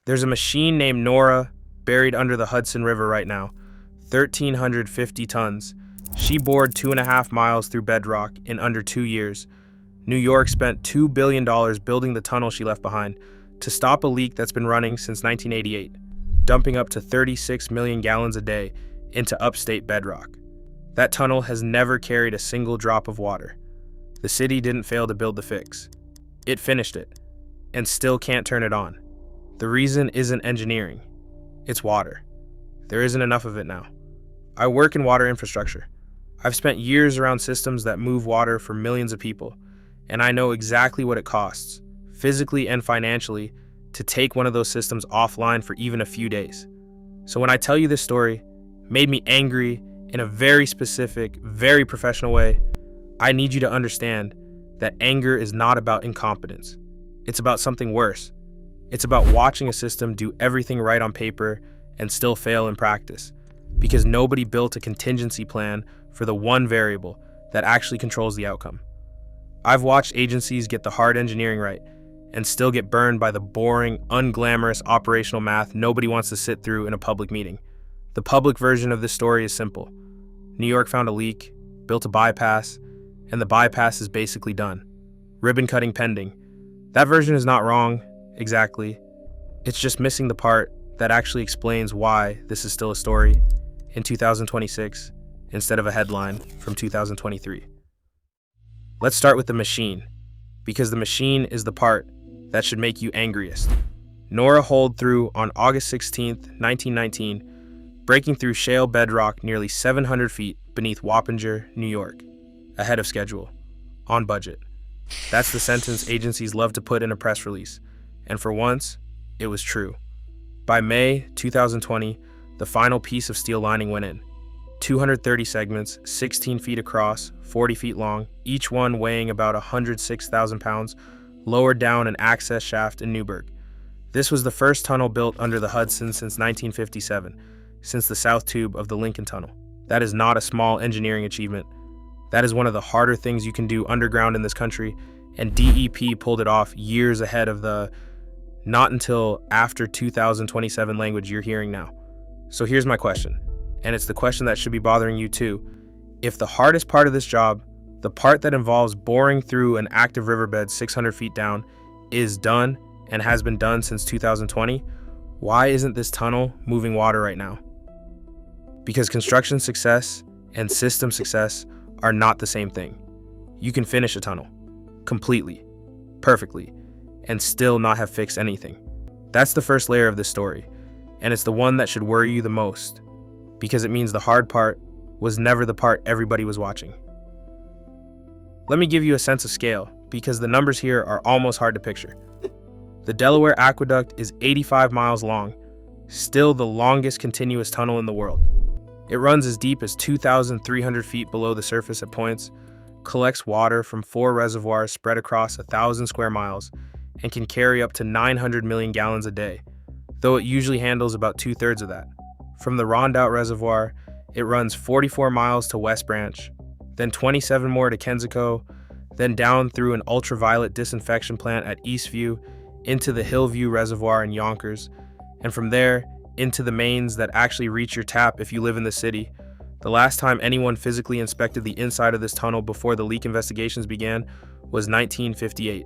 There's a machine named Nora buried under the Hudson River right now, 1,350 tons. She bored 2.5 miles through bedrock in under 2 years. New York spent $2 billion building the tunnel she left behind to stop a leak that's been running since 1988, dumping up to 36 million gallons a day into upstate bedrock. That tunnel has never carried a single drop of water. The city didn't fail to build the fix. It finished it, and still can't turn it on. The reason isn't engineering, it's water. There isn't enough of it now. I work in water infrastructure. I've spent years around systems that move water for millions of people, and I know exactly what it costs, physically and financially, to take one of those systems offline for even a few days. So when I tell you this story, it made me angry in a very specific, very professional way. I need you to understand that anger is not about incompetence. It's about something worse. It's about watching a system do everything right on paper and still fail in practice, because nobody built a contingency plan for the one variable that actually controls the outcome. I've watched agencies get the hard engineering right and still get burned by the boring, unglamorous operational math nobody wants to sit through in a public meeting. The public version of this story is simple. New York found a leak, built a bypass, and the bypass is basically done. Ribbon cutting pending. That version is not wrong, exactly. It's just missing the part that actually explains why this is still a story in 2026 instead of a headline from 2023. Let's start with the machine, because the machine is the part that should make you angriest. Nora holed through on August 16, 1919, breaking through shale bedrock nearly 700 feet beneath Wappinger, New York, ahead of schedule, on budget. That's the sentence agencies love to put in a press release, and for once, it was true. By May 2020, the final piece of steel lining went in. 230 segments, 16 feet across, 40 feet long, each one weighing about 106,000 pounds, lowered down an access shaft in Newburgh. This was the first tunnel built under the Hudson since 1957, since the South Tube of the Lincoln Tunnel. That is not a small engineering achievement. That is one of the harder things you can do underground in this country, and DEP pulled it off years ahead of the not until after 2027 language you're hearing now. So here's my question, and it's the question that should be bothering you too. If the hardest part of this job, the part that involves boring through an active riverbed 600 feet down, is done and has been done since 2020, why isn't this tunnel moving water right now? Because construction success and system success are not the same thing. You can finish a tunnel completely, perfectly, and still not have fixed anything. That's the first layer of this story, and it's the one that should worry you the most, because it means the hard part was never the part everybody was watching. Let me give you a sense of scale, because the numbers here are almost hard to picture. The Delaware Aqueduct is 85 miles long, still the longest continuous tunnel in the world. It runs as deep as 2,300 feet below the surface at points, collects water from 4 reservoirs spread across 1,000 square miles, and can carry up to 900 million gallons a day, though it usually handles about 2/3 of that. From the Rondout Reservoir, it runs 44 miles to West Branch, then 27 more to Kensico, then down through an ultraviolet disinfection plant at Eastview, into the Hillview Reservoir in Yonkers, and from there into the mains that actually reach your tap if you live in the city. The last time anyone physically inspected the inside of this tunnel before the leak investigations began was 1958.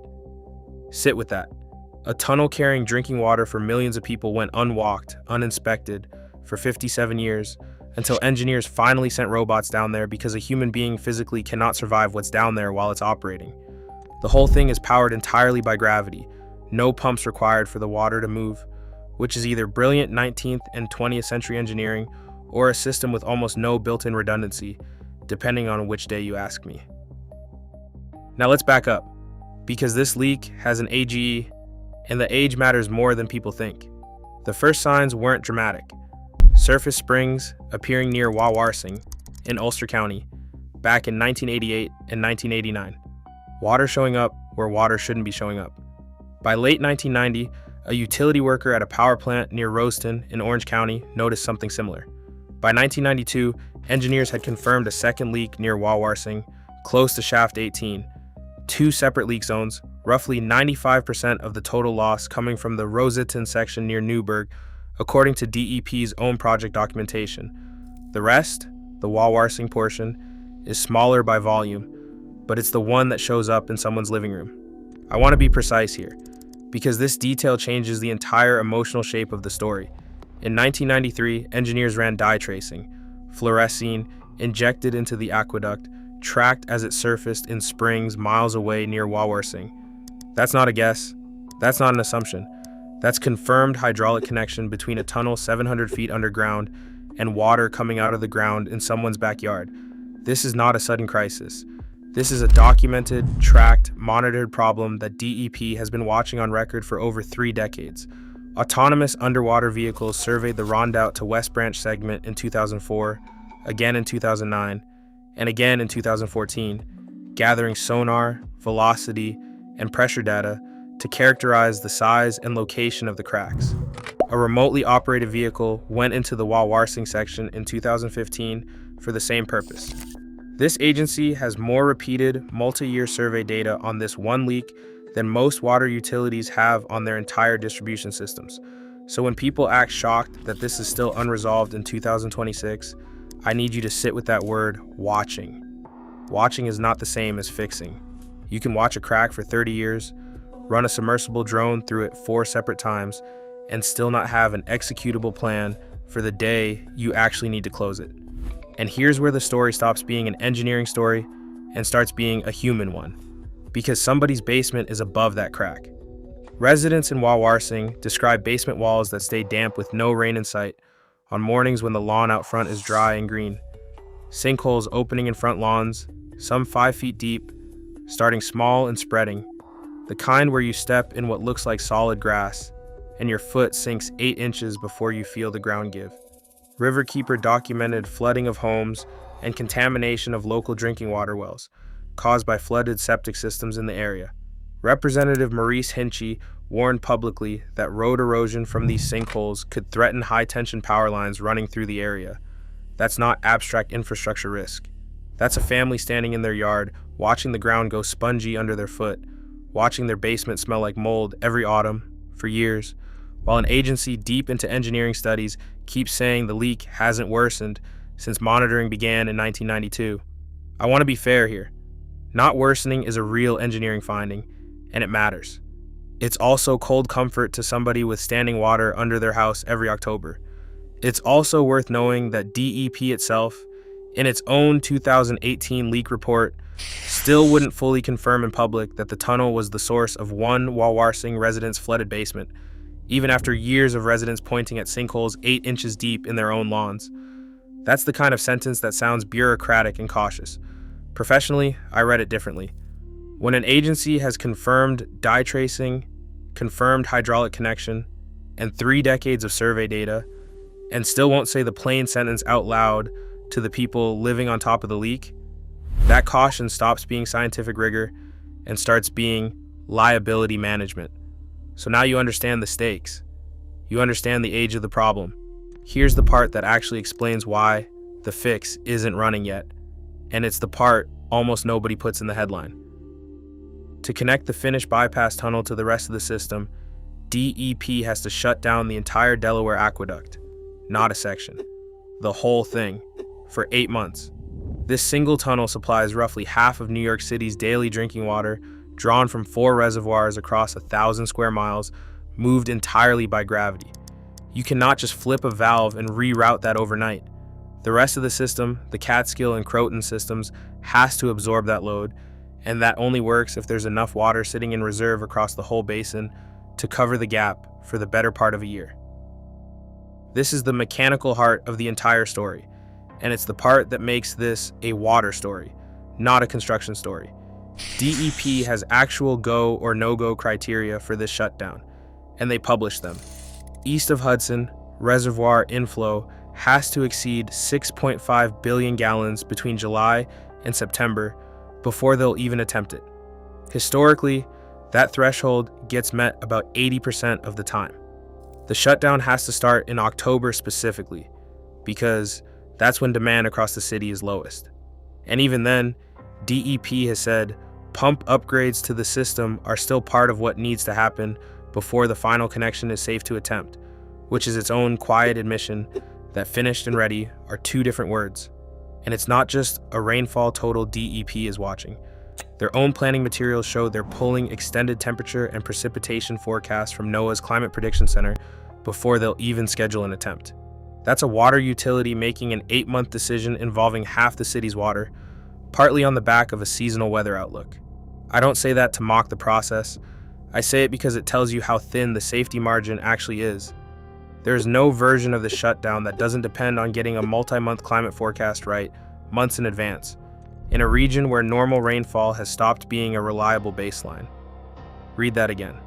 Sit with that. A tunnel carrying drinking water for millions of people went unwalked, uninspected, for 57 years, until engineers finally sent robots down there because a human being physically cannot survive what's down there while it's operating. The whole thing is powered entirely by gravity, no pumps required for the water to move, which is either brilliant 19th and 20th century engineering or a system with almost no built-in redundancy, depending on which day you ask me. Now let's back up, because this leak has an AGE, and the age matters more than people think. The first signs weren't dramatic. Surface springs appearing near Wawarsing in Ulster County back in 1988 and 1989. Water showing up where water shouldn't be showing up. By late 1990, a utility worker at a power plant near Roseton in Orange County noticed something similar. By 1992, engineers had confirmed a second leak near Wawarsing, close to Shaft 18. 2 separate leak zones, roughly 95% of the total loss coming from the Roseton section near Newburgh, according to DEP's own project documentation. The rest, the Wawarsing portion, is smaller by volume, but it's the one that shows up in someone's living room. I want to be precise here, because this detail changes the entire emotional shape of the story. In 1993, engineers ran dye tracing, fluorescein injected into the aqueduct, tracked as it surfaced in springs miles away near Wawarsing. That's not a guess. That's not an assumption. That's confirmed hydraulic connection between a tunnel 700 feet underground and water coming out of the ground in someone's backyard. This is not a sudden crisis. This is a documented, tracked, monitored problem that DEP has been watching on record for over 3 decades. Autonomous underwater vehicles surveyed the Rondout to West Branch segment in 2004, again in 2009, and again in 2014, gathering sonar, velocity, and pressure data to characterize the size and location of the cracks. A remotely operated vehicle went into the Wawarsing section in 2015 for the same purpose. This agency has more repeated, multi-year survey data on this one leak than most water utilities have on their entire distribution systems. So when people act shocked that this is still unresolved in 2026, I need you to sit with that word, watching. Watching is not the same as fixing. You can watch a crack for 30 years, run a submersible drone through it 4 separate times, and still not have an executable plan for the day you actually need to close it. And here's where the story stops being an engineering story and starts being a human one, because somebody's basement is above that crack. Residents in Wawarsing describe basement walls that stay damp with no rain in sight on mornings when the lawn out front is dry and green. Sinkholes opening in front lawns, some 5 feet deep, starting small and spreading, the kind where you step in what looks like solid grass and your foot sinks 8 inches before you feel the ground give. Riverkeeper documented flooding of homes and contamination of local drinking water wells caused by flooded septic systems in the area. Representative Maurice Hinchy warned publicly that road erosion from these sinkholes could threaten high-tension power lines running through the area. That's not abstract infrastructure risk. That's a family standing in their yard, watching the ground go spongy under their foot, watching their basement smell like mold every autumn for years, while an agency deep into engineering studies keeps saying the leak hasn't worsened since monitoring began in 1992. I want to be fair here. Not worsening is a real engineering finding, and it matters. It's also cold comfort to somebody with standing water under their house every October. It's also worth knowing that DEP itself, in its own 2018 leak report, still wouldn't fully confirm in public that the tunnel was the source of one Wawarsing resident's flooded basement, even after years of residents pointing at sinkholes 8 inches deep in their own lawns. That's the kind of sentence that sounds bureaucratic and cautious. Professionally, I read it differently. When an agency has confirmed dye tracing, confirmed hydraulic connection, and 3 decades of survey data, and still won't say the plain sentence out loud to the people living on top of the leak, that caution stops being scientific rigor and starts being liability management. So now you understand the stakes. You understand the age of the problem. Here's the part that actually explains why the fix isn't running yet, and it's the part almost nobody puts in the headline. To connect the finished bypass tunnel to the rest of the system, DEP has to shut down the entire Delaware Aqueduct, not a section, the whole thing, for 8 months. This single tunnel supplies roughly half of New York City's daily drinking water, drawn from 4 reservoirs across 1,000 square miles, moved entirely by gravity. You cannot just flip a valve and reroute that overnight. The rest of the system, the Catskill and Croton systems, has to absorb that load, and that only works if there's enough water sitting in reserve across the whole basin to cover the gap for the better part of a year. This is the mechanical heart of the entire story, and it's the part that makes this a water story, not a construction story. DEP has actual go or no-go criteria for this shutdown, and they publish them. East of Hudson, reservoir inflow has to exceed 6.5 billion gallons between July and September before they'll even attempt it. Historically, that threshold gets met about 80% of the time. The shutdown has to start in October specifically, because that's when demand across the city is lowest. And even then, DEP has said pump upgrades to the system are still part of what needs to happen before the final connection is safe to attempt, which is its own quiet admission that finished and ready are two different words. And it's not just a rainfall total DEP is watching. Their own planning materials show they're pulling extended temperature and precipitation forecasts from NOAA's Climate Prediction Center before they'll even schedule an attempt. That's a water utility making an 8-month decision involving half the city's water, partly on the back of a seasonal weather outlook. I don't say that to mock the process. I say it because it tells you how thin the safety margin actually is. There is no version of the shutdown that doesn't depend on getting a multi-month climate forecast right months in advance, in a region where normal rainfall has stopped being a reliable baseline. Read that again.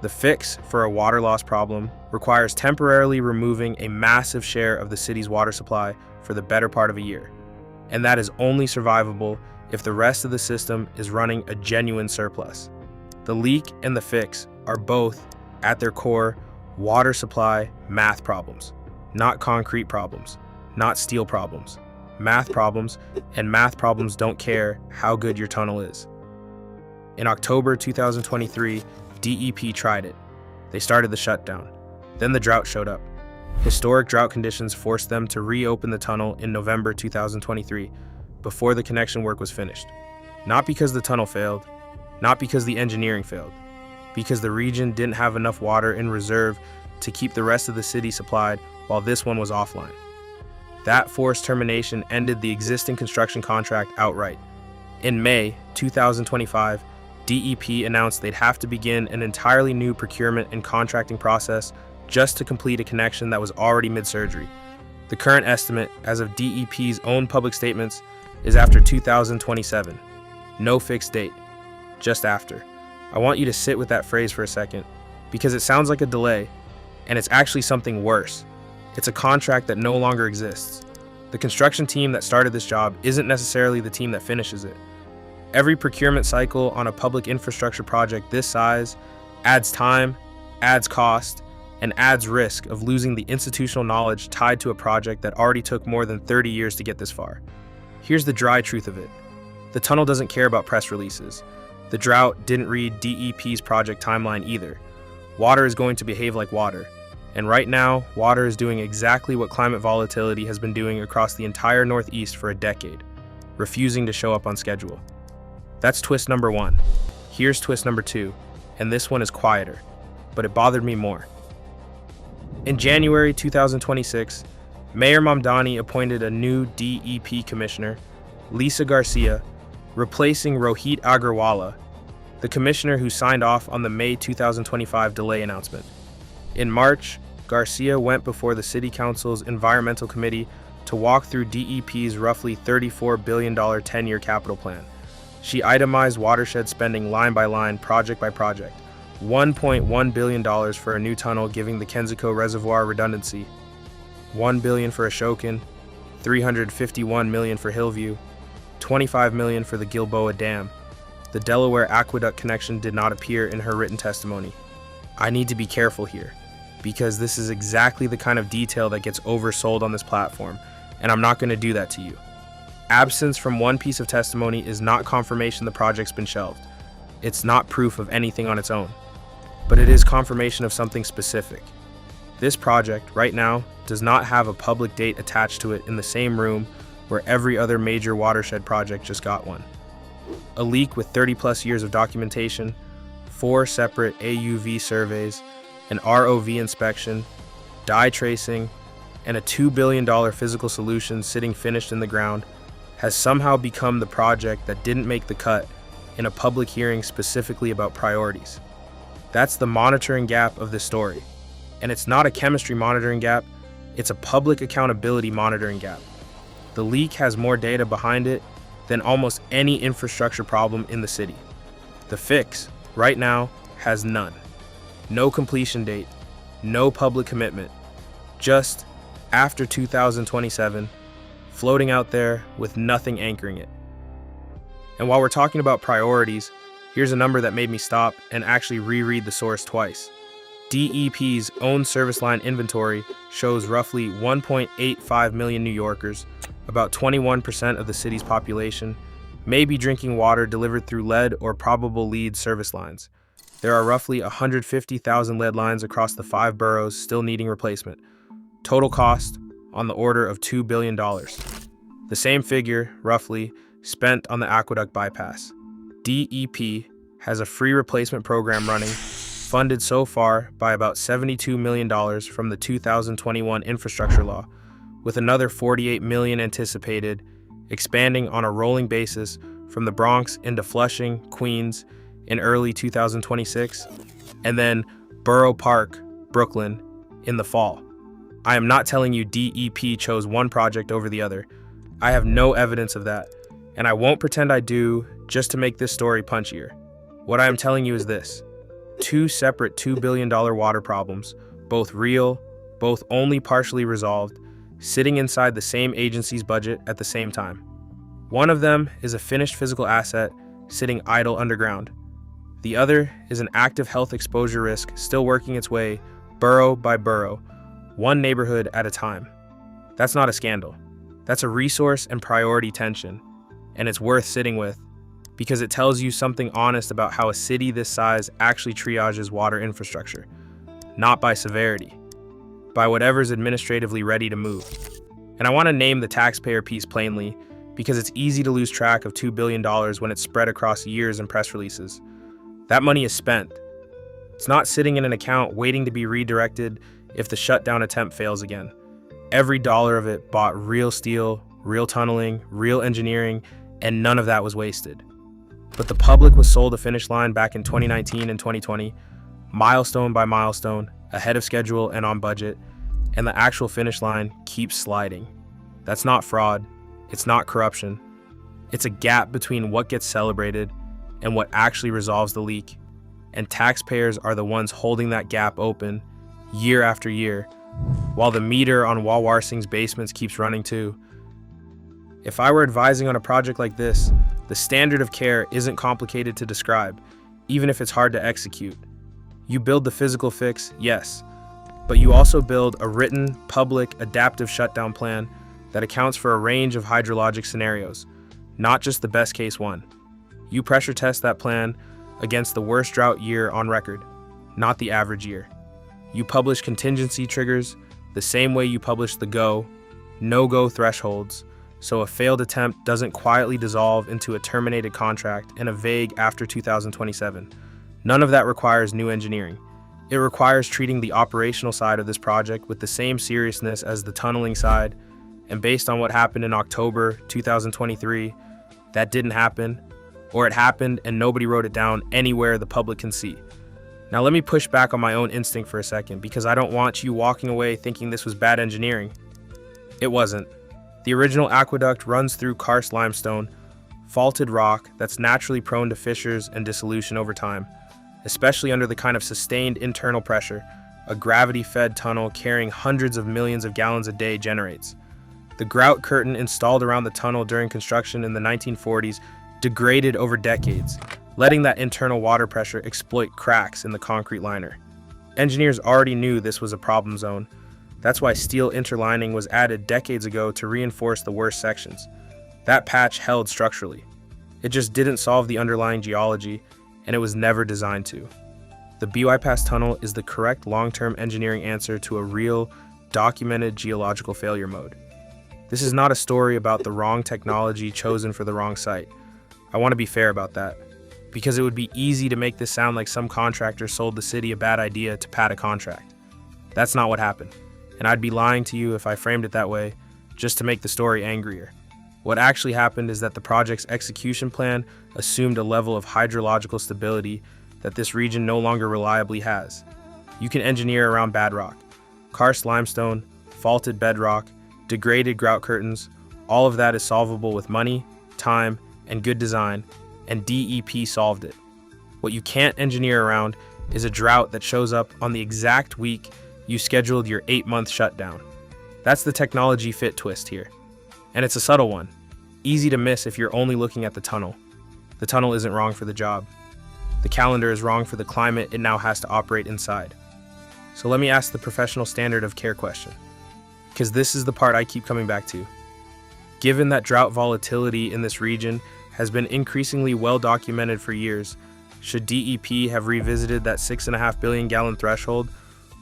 The fix for a water loss problem requires temporarily removing a massive share of the city's water supply for the better part of a year, and that is only survivable if the rest of the system is running a genuine surplus. The leak and the fix are both, at their core, water supply math problems, not concrete problems, not steel problems. Math problems, and math problems don't care how good your tunnel is. In October 2023, DEP tried it. They started the shutdown. Then the drought showed up. Historic drought conditions forced them to reopen the tunnel in November 2023, before the connection work was finished. Not because the tunnel failed, not because the engineering failed, because the region didn't have enough water in reserve to keep the rest of the city supplied while this one was offline. That forced termination ended the existing construction contract outright. In May 2025, DEP announced they'd have to begin an entirely new procurement and contracting process just to complete a connection that was already mid-surgery. The current estimate, as of DEP's own public statements, is after 2027. No fixed date, just after. I want you to sit with that phrase for a second, because it sounds like a delay, and it's actually something worse. It's a contract that no longer exists. The construction team that started this job isn't necessarily the team that finishes it. Every procurement cycle on a public infrastructure project this size adds time, adds cost, and adds risk of losing the institutional knowledge tied to a project that already took more than 30 years to get this far. Here's the dry truth of it. The tunnel doesn't care about press releases. The drought didn't read DEP's project timeline either. Water is going to behave like water. And right now, water is doing exactly what climate volatility has been doing across the entire Northeast for a decade, refusing to show up on schedule. That's twist number one. Here's twist number two, and this one is quieter, but it bothered me more. In January 2026, Mayor Mamdani appointed a new DEP commissioner, Lisa Garcia, replacing Rohit Agrawala, the commissioner who signed off on the May 2025 delay announcement. In March, Garcia went before the City Council's Environmental Committee to walk through DEP's roughly $34 billion 10-year capital plan. She itemized watershed spending line by line, project by project. $1.1 billion for a new tunnel giving the Kensico Reservoir redundancy, $1 billion for Ashokan, $351 million for Hillview, $25 million for the Gilboa Dam. The Delaware Aqueduct connection did not appear in her written testimony. I need to be careful here, because this is exactly the kind of detail that gets oversold on this platform, and I'm not going to do that to you. Absence from one piece of testimony is not confirmation the project's been shelved. It's not proof of anything on its own, but it is confirmation of something specific. This project, right now, does not have a public date attached to it in the same room where every other major watershed project just got one. A leak with 30+ years of documentation, 4 separate AUV surveys, an ROV inspection, dye tracing, and a $2 billion physical solution sitting finished in the ground has somehow become the project that didn't make the cut in a public hearing specifically about priorities. That's the monitoring gap of this story. And it's not a chemistry monitoring gap, it's a public accountability monitoring gap. The leak has more data behind it than almost any infrastructure problem in the city. The fix, right now, has none. No completion date, no public commitment, just after 2027, floating out there with nothing anchoring it. And while we're talking about priorities, here's a number that made me stop and actually reread the source twice. DEP's own service line inventory shows roughly 1.85 million New Yorkers, about 21% of the city's population, may be drinking water delivered through lead or probable lead service lines. There are roughly 150,000 lead lines across the 5 boroughs still needing replacement. Total cost on the order of $2 billion. The same figure, roughly, spent on the aqueduct bypass. DEP has a free replacement program running, funded so far by about $72 million from the 2021 infrastructure law, with another $48 million anticipated, expanding on a rolling basis from the Bronx into Flushing, Queens in early 2026, and then Borough Park, Brooklyn, in the fall. I am not telling you DEP chose one project over the other. I have no evidence of that, and I won't pretend I do just to make this story punchier. What I am telling you is this: 2 separate $2 billion water problems, both real, both only partially resolved, sitting inside the same agency's budget at the same time. One of them is a finished physical asset sitting idle underground. The other is an active health exposure risk still working its way borough by borough, one neighborhood at a time. That's not a scandal. That's a resource and priority tension, and it's worth sitting with because it tells you something honest about how a city this size actually triages water infrastructure, not by severity, by whatever's administratively ready to move. And I want to name the taxpayer piece plainly because it's easy to lose track of $2 billion when it's spread across years and press releases. That money is spent. It's not sitting in an account waiting to be redirected if the shutdown attempt fails again. Every dollar of it bought real steel, real tunneling, real engineering, and none of that was wasted. But the public was sold a finish line back in 2019 and 2020, milestone by milestone, ahead of schedule and on budget, and the actual finish line keeps sliding. That's not fraud. It's not corruption. It's a gap between what gets celebrated and what actually resolves the leak, and taxpayers are the ones holding that gap open year after year, while the meter on Wawarsing's basements keeps running too. If I were advising on a project like this, the standard of care isn't complicated to describe, even if it's hard to execute. You build the physical fix, yes, but you also build a written, public, adaptive shutdown plan that accounts for a range of hydrologic scenarios, not just the best case one. You pressure test that plan against the worst drought year on record, not the average year. You publish contingency triggers the same way you publish the go, no-go thresholds, so a failed attempt doesn't quietly dissolve into a terminated contract and a vague after 2027. None of that requires new engineering. It requires treating the operational side of this project with the same seriousness as the tunneling side, and based on what happened in October 2023, that didn't happen, or it happened and nobody wrote it down anywhere the public can see. Now let me push back on my own instinct for a second, because I don't want you walking away thinking this was bad engineering. It wasn't. The original aqueduct runs through karst limestone, faulted rock that's naturally prone to fissures and dissolution over time, especially under the kind of sustained internal pressure a gravity-fed tunnel carrying hundreds of millions of gallons a day generates. The grout curtain installed around the tunnel during construction in the 1940s degraded over decades, letting that internal water pressure exploit cracks in the concrete liner. Engineers already knew this was a problem zone. That's why steel interlining was added decades ago to reinforce the worst sections. That patch held structurally. It just didn't solve the underlying geology, and it was never designed to. The bypass tunnel is the correct long-term engineering answer to a real, documented geological failure mode. This is not a story about the wrong technology chosen for the wrong site. I want to be fair about that, because it would be easy to make this sound like some contractor sold the city a bad idea to pad a contract. That's not what happened, and I'd be lying to you if I framed it that way just to make the story angrier. What actually happened is that the project's execution plan assumed a level of hydrological stability that this region no longer reliably has. You can engineer around bedrock, karst limestone, faulted bedrock, degraded grout curtains. All of that is solvable with money, time, and good design, and DEP solved it. What you can't engineer around is a drought that shows up on the exact week you scheduled your 8-month shutdown. That's the technology fit twist here. And it's a subtle one, easy to miss if you're only looking at the tunnel. The tunnel isn't wrong for the job. The calendar is wrong for the climate it now has to operate inside. So let me ask the professional standard of care question, because this is the part I keep coming back to. Given that drought volatility in this region has been increasingly well documented for years. Should DEP have revisited that 6.5 billion gallon threshold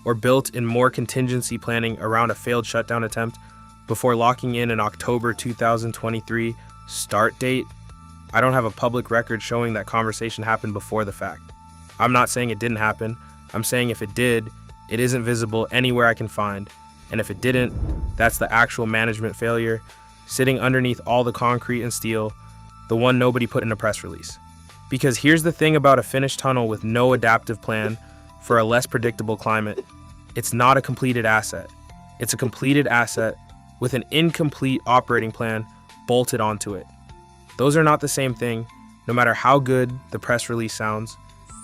or built in more contingency planning around a failed shutdown attempt before locking in an October 2023 start date? I don't have a public record showing that conversation happened before the fact. I'm not saying it didn't happen. I'm saying if it did, it isn't visible anywhere I can find. And if it didn't, that's the actual management failure sitting underneath all the concrete and steel, the one nobody put in a press release. Because here's the thing about a finished tunnel with no adaptive plan for a less predictable climate. It's not a completed asset. It's a completed asset with an incomplete operating plan bolted onto it. Those are not the same thing, no matter how good the press release sounds,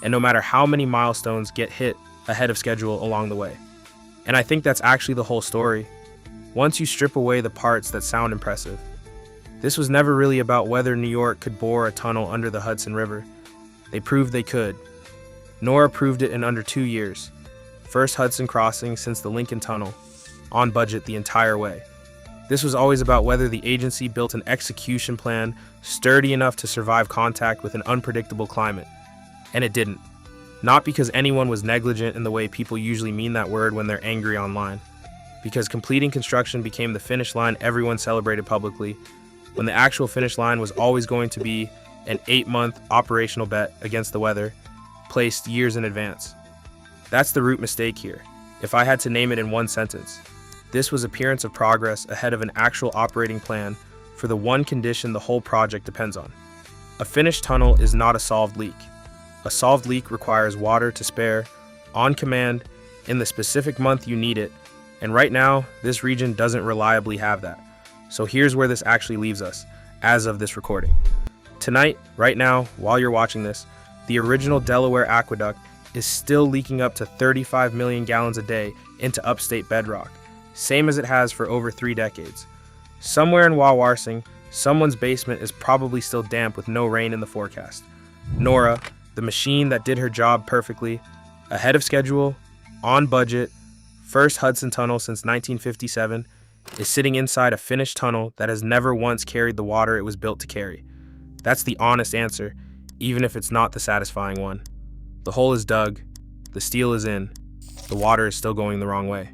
and no matter how many milestones get hit ahead of schedule along the way. And I think that's actually the whole story. Once you strip away the parts that sound impressive, this was never really about whether New York could bore a tunnel under the Hudson River. They proved they could. Nora proved it in under 2 years. First Hudson crossing since the Lincoln Tunnel, on budget the entire way. This was always about whether the agency built an execution plan sturdy enough to survive contact with an unpredictable climate. And it didn't. Not because anyone was negligent in the way people usually mean that word when they're angry online. Because completing construction became the finish line everyone celebrated publicly, when the actual finish line was always going to be an 8-month operational bet against the weather, placed years in advance. That's the root mistake here. If I had to name it in one sentence, this was appearance of progress ahead of an actual operating plan for the one condition the whole project depends on. A finished tunnel is not a solved leak. A solved leak requires water to spare, on command, in the specific month you need it, and right now, this region doesn't reliably have that. So here's where this actually leaves us, as of this recording. Tonight, right now, while you're watching this, the original Delaware Aqueduct is still leaking up to 35 million gallons a day into upstate bedrock, same as it has for over 3 decades. Somewhere in Wawarsing, someone's basement is probably still damp with no rain in the forecast. Nora, the machine that did her job perfectly, ahead of schedule, on budget, first Hudson tunnel since 1957, is sitting inside a finished tunnel that has never once carried the water it was built to carry. That's the honest answer, even if it's not the satisfying one. The hole is dug, the steel is in, the water is still going the wrong way.